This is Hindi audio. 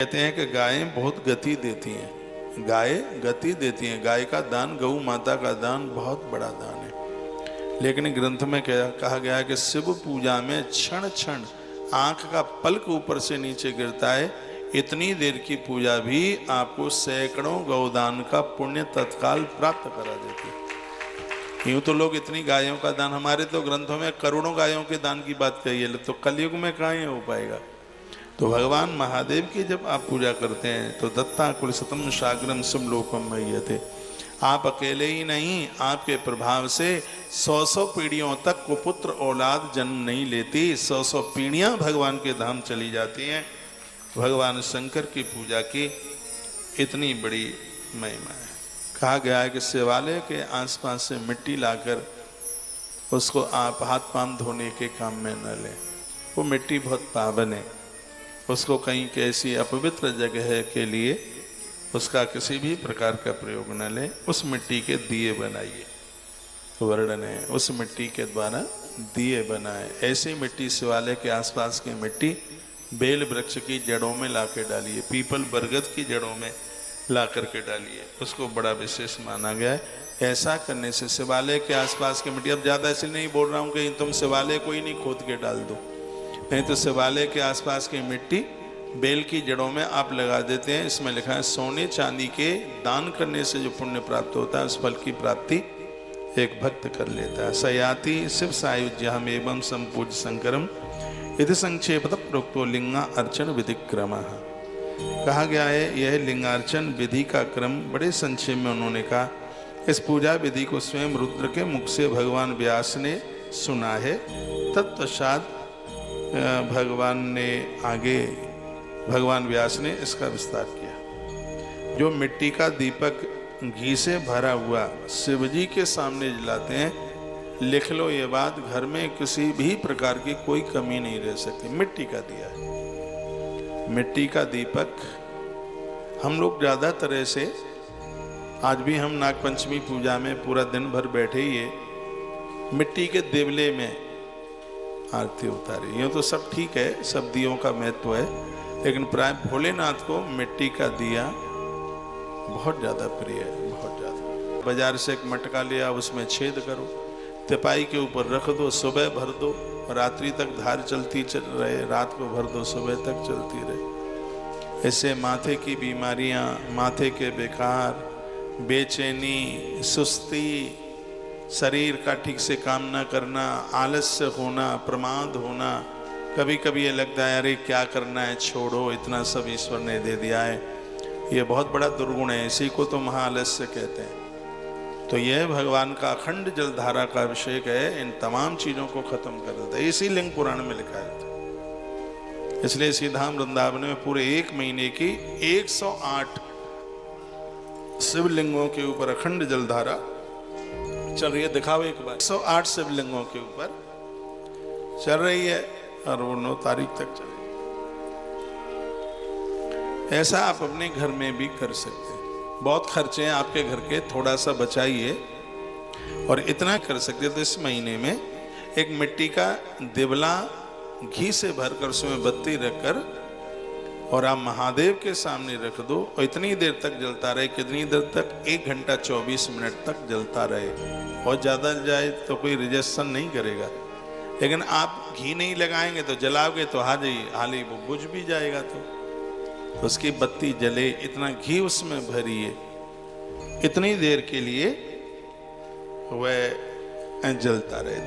कहते हैं कि गायें बहुत गति देती हैं, गाय गति देती हैं। गाय का दान, गौ माता का दान बहुत बड़ा दान है। लेकिन ग्रंथ में कहा गया है कि शिव पूजा में क्षण क्षण आंख का पलक ऊपर से नीचे गिरता है। इतनी देर की पूजा भी आपको सैकड़ों गौदान का पुण्य तत्काल प्राप्त करा देती है। यूं तो लोग इतनी गायों का दान, हमारे तो ग्रंथों में करोड़ों गायों के दान की बात कही है, तो कलयुग में कहाँ ये हो पाएगा। तो भगवान महादेव की जब आप पूजा करते हैं तो दत्ता कुलसतम सागरम समलोकम मह्यते, आप अकेले ही नहीं, आपके प्रभाव से 100 पीढ़ियों तक कुपुत्र औलाद जन्म नहीं लेती, 100 पीढ़ियां भगवान के धाम चली जाती हैं। भगवान शंकर की पूजा की इतनी बड़ी महिमा है। कहा गया है कि शिवालय के आसपास से मिट्टी लाकर उसको आप हाथ पांव धोने के काम में न लें, वो मिट्टी बहुत पावन है। उसको कहीं कैसी अपवित्र जगह के लिए उसका किसी भी प्रकार का प्रयोग न लें। उस मिट्टी के दिए बनाइए, वर्णन है, उस मिट्टी के द्वारा दिए बनाए। ऐसी मिट्टी शिवालय के आसपास की मिट्टी बेल वृक्ष की जड़ों में ला के डालिए, पीपल बरगद की जड़ों में ला करके डालिए, उसको बड़ा विशेष माना गया है। ऐसा करने से शिवालय के आसपास की मिट्टी, अब ज़्यादा इसलिए नहीं बोल रहा हूँ कि तुम शिवालय को ही नहीं खोद के डाल दो, नहीं तो शिवालय के आसपास की मिट्टी बेल की जड़ों में आप लगा देते हैं। इसमें लिखा है सोने चांदी के दान करने से जो पुण्य प्राप्त होता है उस फल की प्राप्ति एक भक्त कर लेता है। सयाति शिव सायुज्यम एवं संपूज शंकरम यदि संक्षेपत प्रोक्तो लिंगा अर्चन विधि क्रम। कहा गया है यह लिंगार्चन विधि का क्रम बड़े संक्षेप में उन्होंने कहा। इस पूजा विधि को स्वयं रुद्र के मुख से भगवान व्यास ने सुना है। तत्पश्चात भगवान व्यास ने इसका विस्तार किया। जो मिट्टी का दीपक घी से भरा हुआ शिवजी के सामने जलाते हैं, लिख लो ये बात, घर में किसी भी प्रकार की कोई कमी नहीं रह सकती। मिट्टी का दिया है, मिट्टी का दीपक। हम लोग ज़्यादा तरह से आज भी हम नागपंचमी पूजा में पूरा दिन भर बैठे ही मिट्टी के देवले में आरती उतारी। यूँ तो सब ठीक है, सब दियों का महत्व है, लेकिन प्राय भोलेनाथ को मिट्टी का दिया बहुत ज़्यादा प्रिय है, बहुत ज़्यादा। बाजार से एक मटका लिया, उसमें छेद करो, तिपाई के ऊपर रख दो, सुबह भर दो, रात्रि तक धार चलती रहे, रात को भर दो, सुबह तक चलती रहे। इससे माथे की बीमारियाँ, माथे के बेकार, बेचैनी, सुस्ती, शरीर का ठीक से काम न करना, आलस्य होना, प्रमाद होना, कभी कभी ये लगता है अरे क्या करना है, छोड़ो, इतना सब ईश्वर ने दे दिया है, ये बहुत बड़ा दुर्गुण है, इसी को तो महाआलस्य कहते हैं। तो यह भगवान का अखंड जलधारा का अभिषेक है, इन तमाम चीज़ों को खत्म कर देता है। इसी लिंग पुराण में लिखा है। इसलिए सीधाम वृंदावन में पूरे 1 महीने की 108 शिवलिंगों के ऊपर अखंड जलधारा चल रही है। दिखाओ एक बार, 108 शिवलिंगों के ऊपर चल रही है और वो 9 तारीख तक चलेगी। ऐसा आप अपने घर में भी कर सकते हैं। बहुत खर्चे हैं आपके घर के, थोड़ा सा बचाइए और इतना कर सकते हैं। तो इस महीने में एक मिट्टी का दिवला घी से भरकर उसमें बत्ती रखकर और आप महादेव के सामने रख दो और इतनी देर तक जलता रहे। कितनी देर तक? 1 घंटा 24 मिनट तक जलता रहे। बहुत ज़्यादा जाए तो कोई रिजेक्शन नहीं करेगा, लेकिन आप घी नहीं लगाएंगे तो जलाओगे तो हाल ही वो बुझ भी जाएगा। तो उसकी बत्ती जले, इतना घी उसमें भरिए, इतनी देर के लिए वह जलता रहे।